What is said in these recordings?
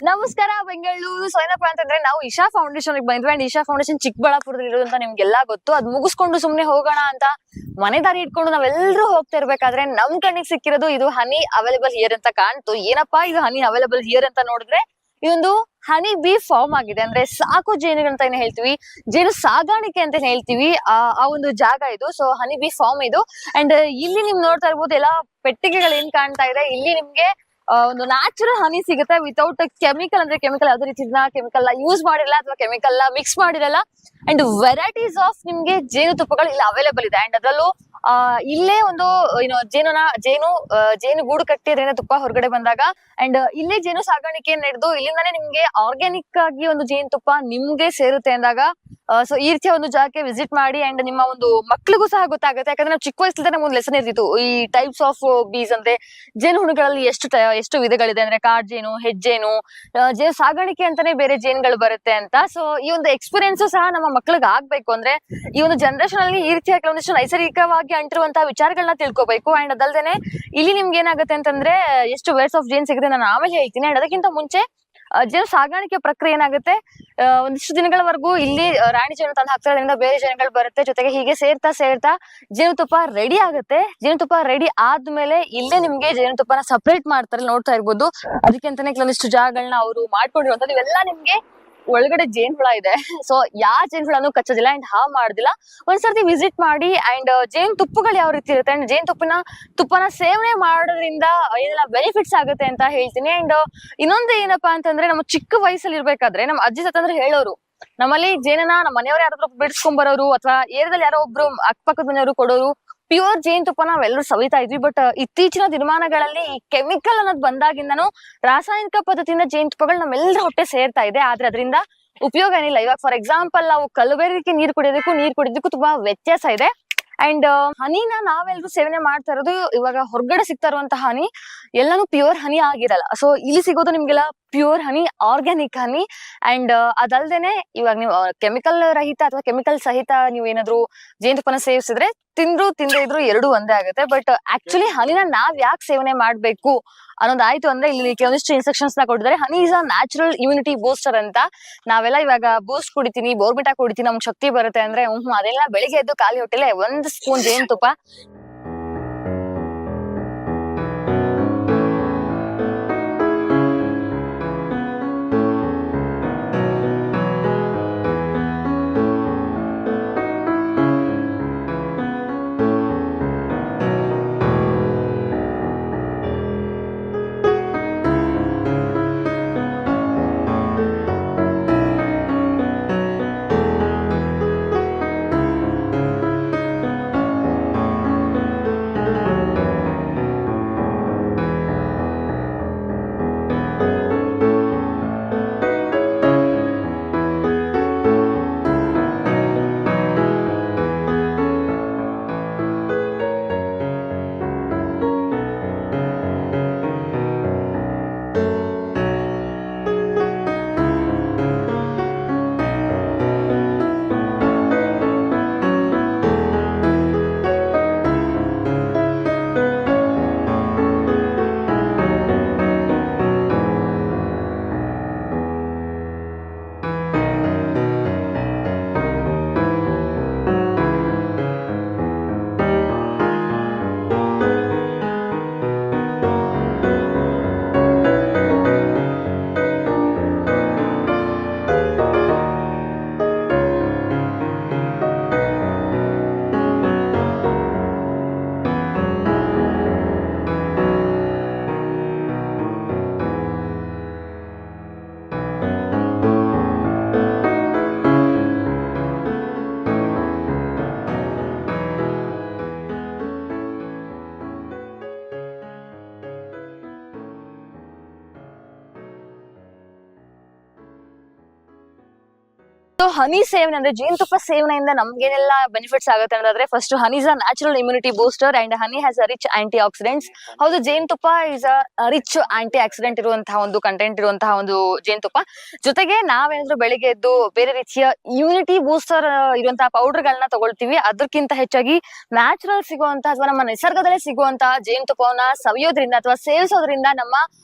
ನಮಸ್ಕಾರ ಬೆಂಗಳೂರು. ಸೊ ಏನಪ್ಪಾ ಅಂತಂದ್ರೆ ನಾವು ಇಶಾ ಫೌಂಡೇಶನ್ ಬಂದ್ವಿ. ಅಂಡ್ ಇಶಾ ಫೌಂಡೇಶನ್ ಚಿಕ್ಕಬಳ್ಳಾಪುರದಲ್ಲಿ ಇರೋದು ಅಂತ ನಿಮ್ಗೆಲ್ಲಾ ಗೊತ್ತು. ಅದ್ ಮುಗಿಸ್ಕೊಂಡು ಸುಮ್ನೆ ಹೋಗೋಣ ಅಂತ ಮನೆ ದಾರಿ ಇಟ್ಕೊಂಡು ನಾವೆಲ್ಲರೂ ಹೋಗ್ತಾ ಇರ್ಬೇಕಾದ್ರೆ ನಮ್ ಕಣ್ಣಿಗೆ ಸಿಕ್ಕಿರೋದು ಇದು ಹನಿ ಅವೈಲೇಬಲ್ ಹಿಯರ್ ಅಂತ ಕಾಣ್ತು. ಏನಪ್ಪಾ ಇದು ಹನಿ ಅವೈಲೇಬಲ್ ಹಿಯರ್ ಅಂತ ನೋಡಿದ್ರೆ ಇದೊಂದು ಹನಿ ಬಿ ಫಾರ್ಮ್ ಆಗಿದೆ. ಅಂದ್ರೆ ಸಾಕು ಜೇನುಗಳು ಅಂತ ಏನ್ ಹೇಳ್ತೀವಿ, ಜೇನು ಸಾಗಾಣಿಕೆ ಅಂತ ಹೇಳ್ತೀವಿ, ಆ ಒಂದು ಜಾಗ ಇದು. ಸೊ ಹನಿ ಬಿ ಫಾರ್ಮ್ ಇದು. ಅಂಡ್ ಇಲ್ಲಿ ನಿಮ್ ನೋಡ್ತಾ ಇರ್ಬೋದು ಎಲ್ಲಾ ಪೆಟ್ಟಿಗೆಗಳು ಏನ್ ಕಾಣ್ತಾ ಇದೆ. ಇಲ್ಲಿ ನಿಮ್ಗೆ ಒಂದು ನ್ಯಾಚುರಲ್ ಹನಿ ಸಿಗುತ್ತೆ ವಿತೌಟ್ ಕೆಮಿಕಲ್. ಅಂದ್ರೆ ಕೆಮಿಕಲ್ ಯಾವ್ದೇ ರೀತಿನ ಕೆಮಿಕಲ್ ಯೂಸ್ ಮಾಡಿರಲ್ಲ ಅಥವಾ ಕೆಮಿಕಲ್ ಮಿಕ್ಸ್ ಮಾಡಿರಲ್ಲ. ಅಂಡ್ ವೆರೈಟೀಸ್ ಆಫ್ ನಿಮ್ಗೆ ಜೇನುತುಪ್ಪಗಳು ಇಲ್ಲಿ ಅವೈಲೇಬಲ್ ಇದೆ. ಅಂಡ್ ಅದರಲ್ಲೂ ಇಲ್ಲೇ ಒಂದು ಏನು ಜೇನು ಗೂಡು ಕಟ್ಟಿದ್ರೆ ತುಪ್ಪ ಹೊರಗಡೆ ಬಂದಾಗ ಅಂಡ್ ಇಲ್ಲೇ ಜೇನು ಸಾಗಾಣಿಕೆ ನಡೆದು ಇಲ್ಲಿಂದಾನೇ ನಿಮ್ಗೆ ಆರ್ಗ್ಯಾನಿಕ್ ಆಗಿ ಒಂದು ಜೇನುತುಪ್ಪ ನಿಮ್ಗೆ ಸೇರುತ್ತೆ ಅಂದಾಗ ಸೊ ಈ ರೀತಿಯ ಒಂದು ಜಾಗಕ್ಕೆ ವಿಸಿಟ್ ಮಾಡಿ. ಅಂಡ್ ನಿಮ್ಮ ಒಂದು ಮಕ್ಳಿಗೂ ಸಹ ಗೊತ್ತಾಗುತ್ತೆ. ಯಾಕಂದ್ರೆ ನಾವು ಚಿಕ್ಕ ವಯಸ್ಸಲ್ಲಿ ನಮ್ಗೆ ಒಂದು ಲೆಸನ್ ಇರ್ತಿತ್ತು ಈ ಟೈಪ್ಸ್ ಆಫ್ ಬೀಸ್ ಅಂದ್ರೆ ಜೇನು ಹುಳುಗಳಲ್ಲಿ ಎಷ್ಟು ವಿಧಗಳಿದೆ. ಅಂದ್ರೆ ಕಾಡ್ ಜೇನು, ಹೆಜ್ಜೇನು, ಜೇನು ಸಾಗಾಣಿಕೆ ಅಂತಾನೆ ಬೇರೆ ಜೇನುಗಳು ಬರುತ್ತೆ ಅಂತ. ಸೊ ಈ ಒಂದು ಎಕ್ಸ್ಪೀರಿಯನ್ಸ್ ಸಹ ನಮ್ಮ ಮಕ್ಳಿಗೆ ಆಗ್ಬೇಕು. ಅಂದ್ರೆ ಈ ಒಂದು ಜನರೇಷನ್ ಅಲ್ಲಿ ಈ ರೀತಿಯ ಕೆಲವೊಂದಿಷ್ಟು ನೈಸರ್ಗಿಕವಾಗಿ ಅಂಟಿರುವಂತಹ ವಿಚಾರಗಳನ್ನ ತಿಳ್ಕೊಬೇಕು. ಅಂಡ್ ಅದಲ್ದೇನೆ ಇಲ್ಲಿ ನಿಮ್ಗೆ ಏನಾಗುತ್ತೆ ಅಂತಂದ್ರೆ ಎಷ್ಟು ವೇರ್ಸ್ ಆಫ್ ಜೇನ್ ಸಿಗುತ್ತೆ ನಾನು ಆಮೇಲೆ ಹೇಳ್ತೀನಿ. ಅಂಡ್ ಅದಕ್ಕಿಂತ ಮುಂಚೆ ಜೇನು ಸಾಗಾಣಿಕೆ ಪ್ರಕ್ರಿಯೆ ಏನಾಗುತ್ತೆ, ಒಂದಿಷ್ಟು ದಿನಗಳವರೆಗೂ ಇಲ್ಲಿ ರಾಣಿ ಜೇನು ತಂದು ಹಾಕ್ತಾರೆ, ಅದರಿಂದ ಬೇರೆ ಜೇನುಗಳು ಬರುತ್ತೆ. ಜೊತೆಗೆ ಹೀಗೆ ಸೇರ್ತಾ ಜೇನುತುಪ್ಪ ರೆಡಿ ಆಗುತ್ತೆ. ಜೇನುತುಪ್ಪ ರೆಡಿ ಆದ್ಮೇಲೆ ಇಲ್ಲೇ ನಿಮ್ಗೆ ಜೇನುತುಪ್ಪನ ಸಪರೇಟ್ ಮಾಡ್ತಾರೆ, ನೋಡ್ತಾ ಇರ್ಬೋದು. ಅದಕ್ಕೆ ಅಂತಾನೆ ಕೆಲವೊಂದಿಷ್ಟು ಜಾಗಗಳನ್ನ ಅವರು ಮಾಡ್ಕೊಂಡಿರುವಂತದ್ದು. ಇವೆಲ್ಲ ನಿಮ್ಗೆ ಒಳಗಡೆ ಜೇನ್ ಹುಳ ಇದೆ. ಸೊ ಯಾವ ಜೇನ್ ಹುಳನು ಕಚ್ಚೋದಿಲ್ಲ ಅಂಡ್ ಹಾವ್ ಮಾಡೋದಿಲ್ಲ. ಒಂದ್ಸರ್ತಿ ವಿಸಿಟ್ ಮಾಡಿ. ಅಂಡ್ ಜೇನ್ ತುಪ್ಪಗಳು ಯಾವ ರೀತಿ ಇರುತ್ತೆ ಅಂಡ್ ಜೇನ್ ತುಪ್ಪನ ಸೇವನೆ ಮಾಡೋದ್ರಿಂದ ಏನೆಲ್ಲ ಬೆನಿಫಿಟ್ಸ್ ಆಗುತ್ತೆ ಅಂತ ಹೇಳ್ತೀನಿ. ಅಂಡ್ ಇನ್ನೊಂದು ಏನಪ್ಪಾ ಅಂತಂದ್ರೆ ನಮ್ಮ ಚಿಕ್ಕ ವಯಸ್ಸಲ್ಲಿ ಇರ್ಬೇಕಾದ್ರೆ ನಮ್ಮ ಅಜ್ಜಿ ತಾತಂದ್ರೆ ಹೇಳೋರು, ನಮ್ಮಲ್ಲಿ ಜೇನನ ನಮ್ಮ ಮನೆಯವರು ಯಾರಾದ್ರೂ ಬಿಡಿಸ್ಕೊಂಡ್ ಬರೋರು ಅಥವಾ ಏರಿಯಾದಲ್ಲಿ ಯಾರೋ ಒಬ್ರು ಅಕ್ಕಪಕ್ಕದ ಮನೆಯವರು ಕೊಡೋರು ಪ್ಯೂರ್ ಜೇನುತುಪ್ಪ ನಾವೆಲ್ಲರೂ ಸವಿತಾ ಇದ್ವಿ. ಬಟ್ ಇತ್ತೀಚಿನ ದಿನಮಾನಗಳಲ್ಲಿ ಈ ಕೆಮಿಕಲ್ ಅನ್ನೋದು ಬಂದಾಗಿಂದನು ರಾಸಾಯನಿಕ ಪದ್ಧತಿಯಿಂದ ಜೇನುತುಪ್ಪಗಳು ನಮ್ಮೆಲ್ಲರ ಹೊಟ್ಟೆ ಸೇರ್ತಾ ಇದೆ. ಆದ್ರೆ ಅದರಿಂದ ಉಪಯೋಗ ಏನಿಲ್ಲ. ಇವಾಗ ಫಾರ್ ಎಕ್ಸಾಂಪಲ್ ನಾವು ಕಲಬೆರಕೆ ನೀರು ಕುಡಿಯೋದಕ್ಕೂ ತುಂಬಾ ವ್ಯತ್ಯಾಸ ಇದೆ. ಅಂಡ್ ಹನಿನ ನಾವೆಲ್ಲರೂ ಸೇವನೆ ಮಾಡ್ತಾ ಇರೋದು ಇವಾಗ ಹೊರಗಡೆ ಸಿಗ್ತಾ ಇರುವಂತಹ ಹನಿ ಎಲ್ಲಾನು ಪ್ಯೂರ್ ಹನಿ ಆಗಿರಲ್ಲ. ಸೊ ಇಲ್ಲಿ ಸಿಗೋದು ನಿಮ್ಗೆಲ್ಲ pure honey, organic honey. And ಅದಲ್ದೇನೆ ಇವಾಗ ನೀವು ಕೆಮಿಕಲ್ ರಹಿತ ಅಥವಾ ಕೆಮಿಕಲ್ ಸಹಿತ ನೀವು ಏನಾದ್ರು ಜೇನುತುಪ್ಪನ ಸೇವಿಸಿದ್ರೆ ತಿಂದ್ರೆ ಇದ್ರು ಎರಡು ಒಂದೇ ಆಗುತ್ತೆ. ಬಟ್ ಆಕ್ಚುಲಿ ಹನಿನ ನಾವ್ ಯಾಕೆ ಸೇವನೆ ಮಾಡ್ಬೇಕು ಅನ್ನೋದಾಯ್ತು ಅಂದ್ರೆ ಇಲ್ಲಿ ಕೆಲವೊಂದಿಷ್ಟು ಇನ್ಸ್ಟ್ರಕ್ಷನ್ಸ್ ನ ಕೊಟ್ಟಿದ್ದಾರೆ. Honey is a natural immunity booster ಅಂತ. ನಾವೆಲ್ಲ ಇವಾಗ ಬೂಸ್ಟ್ ಕುಡಿತೀನಿ, ಬೋರ್ಬಿಟಾ ಕುಡಿತೀನಿ, ನಮ್ಗೆ ಶಕ್ತಿ ಬರುತ್ತೆ ಅಂದ್ರೆ ಅದೆಲ್ಲ ಬೆಳಿಗ್ಗೆ ಎದ್ದು ಖಾಲಿ ಹೊಟ್ಟೆಲೆ ಒಂದ್ ಸ್ಪೂನ್ ಜೇನುತುಪ್ಪ ಹನಿ ಸೇವನೆ ಅಂದ್ರೆ ಜೇನುತುಪ್ಪ ಸೇವನೆಯಿಂದ ನಮ್ಗೇನೆಲ್ಲ ಬೆನಿಫಿಟ್ಸ್ ಆಗುತ್ತೆ ಅನ್ನೋದಾದ್ರೆ first honey is a natural immunity booster and honey has a rich anti oxidants. ಹೌದು, ಜೇನುತುಪ್ಪ is a rich anti oxidant ಇರುವಂತಹ ಒಂದು ಕಂಟೆಂಟ್ ಇರುವಂತಹ ಒಂದು ಜೇನುತುಪ್ಪ. ಜೊತೆಗೆ ನಾವೇನಾದ್ರೂ ಬೆಳಿಗ್ಗೆ ಎದ್ದು ಬೇರೆ ರೀತಿಯ ಇಮ್ಯುನಿಟಿ ಬೂಸ್ಟರ್ ಇರುವಂತಹ ಪೌಡರ್ ಗಳನ್ನ ತಗೊಳ್ತೀವಿ. ಅದಕ್ಕಿಂತ ಹೆಚ್ಚಾಗಿ ನ್ಯಾಚುರಲ್ ಸಿಗುವಂತಹ ಅಥವಾ ನಮ್ಮ ನಿಸರ್ಗದಲ್ಲೇ ಸಿಗುವಂತಹ ಜೇನುತುಪ್ಪವನ್ನ ಸವಿಯೋದ್ರಿಂದ ಅಥವಾ ಸೇವಿಸೋದ್ರಿಂದ ನಮ್ಮ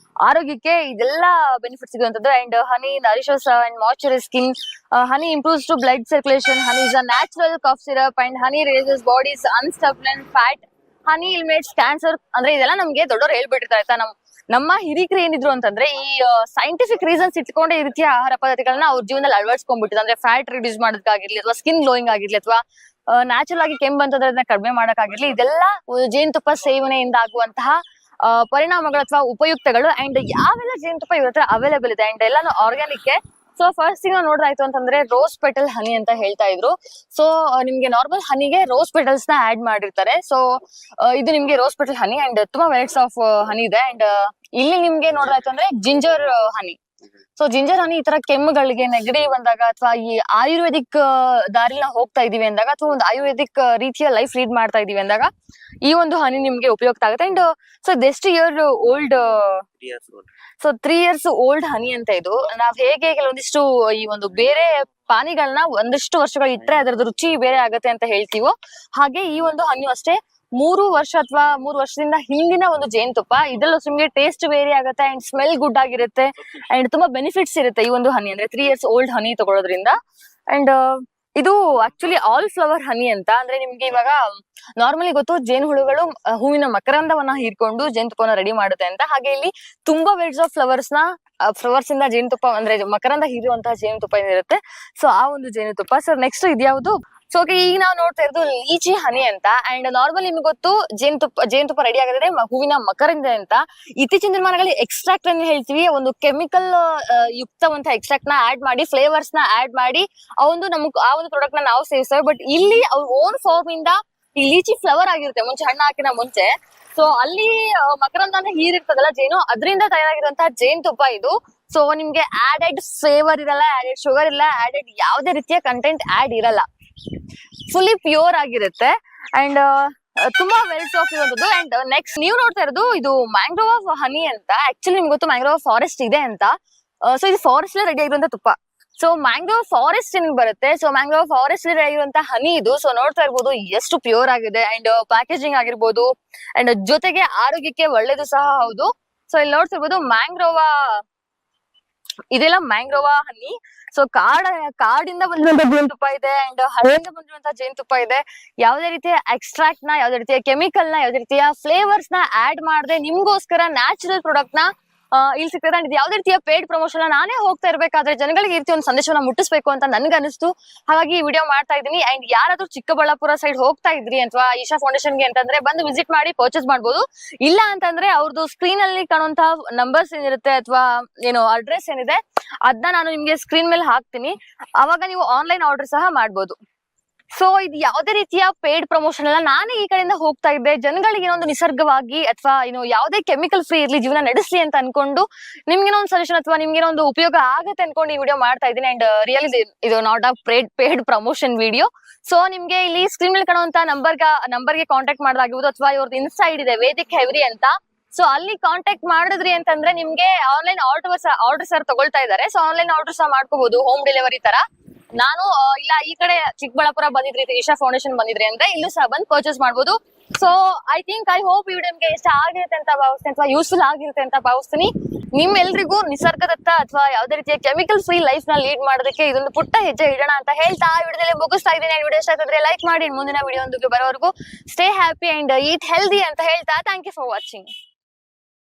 ಆರೋಗ್ಯಕ್ಕೆ ಇದೆಲ್ಲ ಬೆನಿಫಿಟ್ ಸಿಗುವಂತದ್ದು. And honey nourishes and moisturize skin. Honey improves to blood circulation. Honey is a natural cough syrup and honey raises bodies unstable fat. Honey eliminates cancer. ಅಂದ್ರೆ ಇದೆಲ್ಲ ನಮ್ಗೆ ದೊಡ್ಡವರು ಹೇಳ್ಬಿಟ್ಟಿರ್ತಾರೆ ಆಯ್ತಾ. ನಮ್ಮ ಹಿರಿಕರು ಏನಿದ್ರು ಅಂತಂದ್ರೆ ಈ ಸೈಂಟಿಫಿಕ್ ರೀಸನ್ಸ್ ಇಟ್ಕೊಂಡೆ ಈ ರೀತಿಯ ಆಹಾರ ಪದ್ಧತಿಗಳನ್ನ ಅವ್ರ ಜೀವನದಲ್ಲಿ ಅಳವಡಿಸ್ಕೊಂಡ್ಬಿಟ್ಟಿದ್ರು. ಅಂದ್ರೆ ಫ್ಯಾಟ್ ರಿಡ್ಯೂಸ್ ಮಾಡೋದಕ್ಕಾಗಿರ್ಲಿ ಅಥವಾ ಸ್ಕಿನ್ ಗ್ಲೋಯಿಂಗ್ ಆಗಿರ್ಲಿ ಅಥವಾ ನ್ಯಾಚುರಲ್ ಆಗಿ ಕೆಮ್ಮು ಬಂತಂದ್ರೆ ಕಡಿಮೆ ಮಾಡಕ್ಕಾಗಿರ್ಲಿ, ಇದೆಲ್ಲ ಜೇನುತುಪ್ಪ ಸೇವನೆಯಿಂದ ಆಗುವಂತಹ ಪರಿಣಾಮಗಳು ಅಥವಾ ಉಪಯುಕ್ತಗಳು. ಅಂಡ್ ಯಾವೆಲ್ಲ ಜೇನುತುಪ್ಪ ಇವ್ರ ಹತ್ರ ಅವೈಲೇಬಲ್ ಇದೆ ಅಂಡ್ ಎಲ್ಲಾನು ಆರ್ಗ್ಯಾನಿಕ್. ಸೊ ಫಸ್ಟ್ ಥಿಂಗ್ ನೋಡ್ದಾಯ್ತು ಅಂತಂದ್ರೆ ರೋಸ್ ಪೆಟಲ್ ಹನಿ ಅಂತ ಹೇಳ್ತಾ ಇದ್ರು. ಸೊ ನಿಮ್ಗೆ ನಾರ್ಮಲ್ ಹನಿಗೆ ರೋಸ್ ಪೆಟಲ್ಸ್ ನ ಆಡ್ ಮಾಡಿರ್ತಾರೆ. ಸೊ ಇದು ನಿಮ್ಗೆ ರೋಸ್ ಪೆಟಲ್ ಹನಿ ಅಂಡ್ ತುಂಬಾ ವೆರೈಟೀಸ್ ಆಫ್ ಹನಿ ಇದೆ. ಅಂಡ್ ಇಲ್ಲಿ ನಿಮ್ಗೆ ನೋಡ್ದಾಯ್ತು ಅಂದ್ರೆ ಜಿಂಜರ್ ಹನಿ. ಸೊ ಜಿಂಜರ್ ಹನಿ ಈ ತರ ಕೆಮ್ಮುಗಳಿಗೆ ನೆಗಡಿ ಬಂದಾಗ ಅಥವಾ ಈ ಆಯುರ್ವೇದಿಕ್ ದಾರಿನ ಹೋಗ್ತಾ ಇದೀವಿ ಅಂದಾಗ ಅಥವಾ ಒಂದು ಆಯುರ್ವೇದಿಕ್ ರೀತಿಯ ಲೈಫ್ ಲೀಡ್ ಮಾಡ್ತಾ ಇದೀವಿ ಅಂದಾಗ ಈ ಒಂದು ಹನಿ ನಿಮ್ಗೆ ಉಪಯುಕ್ತ ಆಗುತ್ತೆ. ಅಂಡ್ ಸೊ ಇದೆಷ್ಟು year old? So 3 years old honey ಅಂತ ಇದು. ನಾವ್ ಹೇಗೆ ಕೆಲವೊಂದಿಷ್ಟು ಈ ಒಂದು ಬೇರೆ ಪಾನಿಗಳನ್ನ ಒಂದಿಷ್ಟು ವರ್ಷಗಳು ಇಟ್ರೆ ಅದರದ್ದು ರುಚಿ ಬೇರೆ ಆಗತ್ತೆ ಅಂತ ಹೇಳ್ತೀವೋ, ಹಾಗೆ ಈ ಒಂದು ಹನಿ ಅಷ್ಟೇ 3 ವರ್ಷ ಅಥವಾ 3 ವರ್ಷದಿಂದ ಹಿಂದಿನ ಒಂದು ಜೇನುತುಪ್ಪ. ಇದ್ರಲ್ಲೂ ನಿಮ್ಗೆ ಟೇಸ್ಟ್ ವೇರಿ ಆಗುತ್ತೆ ಅಂಡ್ ಸ್ಮೆಲ್ ಗುಡ್ ಆಗಿರುತ್ತೆ ಅಂಡ್ ತುಂಬಾ ಬೆನಿಫಿಟ್ಸ್ ಇರುತ್ತೆ ಈ ಒಂದು ಹನಿ ಅಂದ್ರೆ 3 years ಓಲ್ಡ್ ಹನಿ ತಗೊಳ್ಳೋದ್ರಿಂದ. ಅಂಡ್ ಇದು ಆಕ್ಚುಲಿ ಆಲ್ ಫ್ಲವರ್ ಹನಿ ಅಂತ. ಅಂದ್ರೆ ನಿಮ್ಗೆ ಇವಾಗ ನಾರ್ಮಲಿ ಗೊತ್ತು ಜೇನು ಹುಳುಗಳು ಹೂವಿನ ಮಕರಂದವನ್ನ ಹೀರ್ಕೊಂಡು ಜೇನುತುಪ್ಪವನ್ನ ರೆಡಿ ಮಾಡುತ್ತೆ ಅಂತ. ಹಾಗೆ ಇಲ್ಲಿ ತುಂಬಾ ವೆರೈಟೀಸ್ ಆಫ್ ಫ್ಲವರ್ಸ್ ಇಂದ ಜೇನುತುಪ್ಪ ಅಂದ್ರೆ ಮಕರಂದ ಹೀರುವಂತಹ ಜೇನುತುಪ್ಪ ಏನಿರುತ್ತೆ, ಸೊ ಆ ಒಂದು ಜೇನುತುಪ್ಪ. ಸೊ ನೆಕ್ಸ್ಟ್ ಇದ್ಯಾವುದು? ಸೊ ಈಗ ನಾವು ನೋಡ್ತಾ ಇರೋದು ಲೀಚಿ ಹನಿ ಅಂತ. ಅಂಡ್ ನಾರ್ಮಲ್ ನಿಮ್ಗೆ ಗೊತ್ತು ಜೇನುತುಪ್ಪ ರೆಡಿ ಆಗೋದ್ರೆ ಹೂವಿನ ಮಕರಂದ ಅಂತ. ಇತ್ತೀಚಿನ ದಿನಮಾನಗಳಲ್ಲಿ ಎಕ್ಸ್ಟ್ರಾಕ್ಟ್ ಅನ್ನು ಹೇಳ್ತೀವಿ, ಒಂದು ಕೆಮಿಕಲ್ ಯುಕ್ತವಂತಹ ಎಕ್ಸ್ಟ್ರಾಕ್ಟ್ ನ ಆಡ್ ಮಾಡಿ ಫ್ಲೇವರ್ಸ್ ನ ಆಡ್ ಮಾಡಿ ಆ ಒಂದು ಪ್ರಾಡಕ್ಟ್ ನ ನಾವು ಸೇವಿಸ್ತೇವೆ. ಬಟ್ ಇಲ್ಲಿ ಅವ್ರ ಓನ್ ಫಾರ್ಮ್ ಇಂದ ಈ ಲೀಚಿ ಫ್ಲವರ್ ಆಗಿರುತ್ತೆ ಮುಂಚೆ, ಹಣ್ಣು ಹಾಕಿನ ಮುಂಚೆ. ಸೊ ಅಲ್ಲಿ ಮಕರಂದ ಅಂದ್ರೆ ಹೀರಿರ್ತದಲ್ಲ ಜೇನು, ಅದರಿಂದ ತಯಾರಾಗಿರುವಂತಹ ಜೇನುತುಪ್ಪ ಇದು. ಸೊ ನಿಮ್ಗೆ ಆಡೆಡ್ ಫ್ಲೇವರ್ ಇರಲ್ಲ, ಆಡೆಡ್ ಶುಗರ್ ಇಲ್ಲ, ಆಡೆಡ್ ಯಾವುದೇ ರೀತಿಯ ಕಂಟೆಂಟ್ ಆಡ್ ಇರಲ್ಲ, ಫುಲ್ಲಿ ಪ್ಯೂರ್ ಆಗಿರುತ್ತೆ. ಅಂಡ್ ತುಂಬಾ ವೆರೈಟಿ ಆಫ್ ಇರುವಂತದ್ದು. ಅಂಡ್ ನೆಕ್ಸ್ಟ್ ನೀವು ನೋಡ್ತಾ ಇರೋದು ಇದು ಮ್ಯಾಂಗ್ರೋವ್ ಹನಿ ಅಂತ. ಆಕ್ಚುಲಿ ನಿಮ್ಗೆ ಗೊತ್ತು ಮ್ಯಾಂಗ್ರೋವ್ ಫಾರೆಸ್ಟ್ ಇದೆ ಅಂತ. ಸೊ ಇದು ಫಾರೆಸ್ಟ್ ರೆಡಿ ಆಗಿರುವಂತ ತುಪ್ಪ. ಸೊ ಮ್ಯಾಂಗ್ರೋವ್ ಫಾರೆಸ್ಟ್ ನಿಮ್ಗೆ ಬರುತ್ತೆ. ಸೊ ಮ್ಯಾಂಗ್ರೋವ್ ಫಾರೆಸ್ಟ್ ರೆಡಿ ಆಗಿರುವಂತ ಹನಿ ಇದು. ಸೊ ನೋಡ್ತಾ ಇರ್ಬೋದು ಎಷ್ಟು ಪ್ಯೂರ್ ಆಗಿದೆ. ಅಂಡ್ ಪ್ಯಾಕೇಜಿಂಗ್ ಆಗಿರ್ಬೋದು ಅಂಡ್ ಜೊತೆಗೆ ಆರೋಗ್ಯಕ್ಕೆ ಒಳ್ಳೇದು ಸಹ ಹೌದು. ಸೊ ಇಲ್ಲಿ ನೋಡ್ತಾ ಇರ್ಬೋದು ಮ್ಯಾಂಗ್ರೋವಾ, ಇದೆಲ್ಲ ಮ್ಯಾಂಗ್ರೋವಾ ಹನಿ. ಸೊ ಕಾಡಿಂದ ಬಂದಿರುವಂತ ಜೇನುತುಪ್ಪ ಇದೆ ಅಂಡ್ ಹಳ್ಳಿಯಿಂದ ಬಂದಿರುವಂತಹ ಜೇನುತುಪ್ಪ ಇದೆ. ಯಾವುದೇ ರೀತಿಯ ಎಕ್ಸ್ಟ್ರಾಕ್ಟ್ ನ, ಯಾವುದೇ ರೀತಿಯ ಕೆಮಿಕಲ್ ನ, ಯಾವುದೇ ರೀತಿಯ ಫ್ಲೇವರ್ಸ್ ನ ಆಡ್ ಮಾಡದೆ ನಿಮ್ಗೋಸ್ಕರ ನ್ಯಾಚುರಲ್ ಪ್ರಾಡಕ್ಟ್ ನ ಇಲ್ಲಿ ಸಿಗ್ತದೆ. ಅಂಡ್ ಯಾವುದೇ ರೀತಿಯ ಪೇಡ್ ಪ್ರಮೋಷನ್ ನಾನೇ ಹೋಗ್ತಾ ಇರ್ಬೇಕಾದ್ರೆ ಜನಗಳಿಗೆ ಈ ರೀತಿ ಒಂದು ಸಂದೇಶವನ್ನ ಮುಟ್ಟಿಸ್ಬೇಕು ಅಂತ ನನ್ಗೆ ಅನಿಸ್ತು. ಹಾಗಾಗಿ ಈ ವಿಡಿಯೋ ಮಾಡ್ತಾ ಇದ್ದೀನಿ. ಅಂಡ್ ಯಾರಾದ್ರೂ ಚಿಕ್ಕಬಳ್ಳಾಪುರ ಸೈಡ್ ಹೋಗ್ತಾ ಇದ್ರಿ ಅಥವಾ ಈಶಾ ಫೌಂಡೇಶನ್ ಗೆ ಅಂತಂದ್ರೆ ಬಂದು ವಿಸಿಟ್ ಮಾಡಿ ಪರ್ಚೇಸ್ ಮಾಡ್ಬೋದು. ಇಲ್ಲ ಅಂತಂದ್ರೆ ಅವ್ರದ್ದು ಸ್ಕ್ರೀನ್ ಅಲ್ಲಿ ಕಾಣುವಂತಹ ನಂಬರ್ಸ್ ಏನಿರುತ್ತೆ ಅಥವಾ ಏನು ಅಡ್ರೆಸ್ ಏನಿದೆ ಅದನ್ನ ನಾನು ನಿಮ್ಗೆ ಸ್ಕ್ರೀನ್ ಮೇಲೆ ಹಾಕ್ತೀನಿ. ಅವಾಗ ನೀವು ಆನ್ಲೈನ್ ಆರ್ಡರ್ ಸಹ ಮಾಡ್ಬೋದು. ಸೊ ಇದು ಯಾವುದೇ ರೀತಿಯ ಪೇಡ್ ಪ್ರಮೋಷನ್ ಅಲ್ಲ, ನಾನೇ ಈ ಕಡೆಯಿಂದ ಹೋಗ್ತಾ ಇದ್ದೆ ಜನಗಳಿಗೆ ಏನೊಂದು ನಿಸರ್ಗವಾಗಿ ಅಥವಾ ಯಾವುದೇ ಕೆಮಿಕಲ್ ಫ್ರೀ ಇರ್ಲಿ ಜೀವನ ನಡೆಸಲಿ ಅಂತ ಅನ್ಕೊಂಡು ನಿಮ್ಗೇನೋ ಒಂದು ಸಜೆಷನ್ ಅಥವಾ ನಿಮ್ಗೇನೋ ಒಂದು ಉಪಯೋಗ ಆಗತ್ತೆ ಅನ್ಕೊಂಡು ಈ ವಿಡಿಯೋ ಮಾಡ್ತಾ ಇದ್ದೀನಿ. ಅಂಡ್ ರಿಯಲಿ ಇದು not a paid promotion video. So ನಿಮ್ಗೆ ಇಲ್ಲಿ ಸ್ಕ್ರೀನ್ ಮೇಲೆ ಕಾಣುವಂತ ನಂಬರ್ಗೆ ಕಾಂಟ್ಯಾಕ್ಟ್ ಮಾಡೋದಾಗಿರ್ಬೋದು ಅಥವಾ ಇವ್ರದ್ದು ಇನ್ಸೈಡ್ ಇದೆ ವೇದಿಕ್ ಹೆವರಿ ಅಂತ. ಸೊ ಅಲ್ಲಿ ಕಾಂಟ್ಯಾಕ್ಟ್ ಮಾಡಿದ್ರಿ ಅಂತಂದ್ರೆ ನಿಮ್ಗೆ ಆನ್ಲೈನ್ ಆರ್ಡರ್ ಸರ್ ತಗೊಳ್ತಾ ಇದ್ದಾರೆ. ಸೊ ಆನ್ಲೈನ್ ಆರ್ಡರ್ ಸಹ ಮಾಡ್ಕೋಬಹುದು, ಹೋಮ್ ಡೆಲಿವರಿ ತರ. ನಾನು ಇಲ್ಲ ಈ ಕಡೆ ಚಿಕ್ಕಬಳ್ಳಾಪುರ ಬಂದಿದ್ರಿ, ಈಶಾ ಫೌಂಡೇಶನ್ ಬಂದಿದ್ರಿ ಅಂದ್ರೆ ಇಲ್ಲೂ ಸಹ ಬಂದು ಪರ್ಚೇಸ್ ಮಾಡ್ಬೋದು. ಸೊ ಐ ಹೋಪ್ ಈ ವಿಡಿಯೋ ನಿಮ್ಗೆ ಇಷ್ಟ ಆಗಿರುತ್ತೆ ಅಂತ ಭಾವಿಸ್ತೀನಿ ಅಥವಾ ಯೂಸ್ಫುಲ್ ಆಗಿರುತ್ತೆ ಅಂತ ಭಾವಿಸ್ತೀನಿ. ನಿಮ್ಮೆಲ್ರಿಗೂ ನಿಸರ್ಗದತ್ತ ಅಥವಾ ಯಾವುದೇ ರೀತಿಯ ಕೆಮಿಕಲ್ ಫ್ರೀ ಲೈಫ್ ನ ಲೀಡ್ ಮಾಡೋದಕ್ಕೆ ಇದೊಂದು ಪುಟ್ಟ ಹೆಜ್ಜೆ ಇಡೋಣ ಅಂತ ಹೇಳ್ತಾ ಈ ವಿಡಿಯೋದಲ್ಲಿ ಮುಗಿಸ್ತಾ ಇದ್ದೀನಿ. ವಿಡಿಯೋ ಇಷ್ಟ ಆಗಿದ್ರೆ ಲೈಕ್ ಮಾಡಿ. ಮುಂದಿನ ವಿಡಿಯೋ ಒಂದಿಗೆ ಬರೋವರೆಗೂ stay happy and eat healthy ಅಂತ ಹೇಳ್ತಾ ಥ್ಯಾಂಕ್ ಯು ಫಾರ್ ವಾಚಿಂಗ್.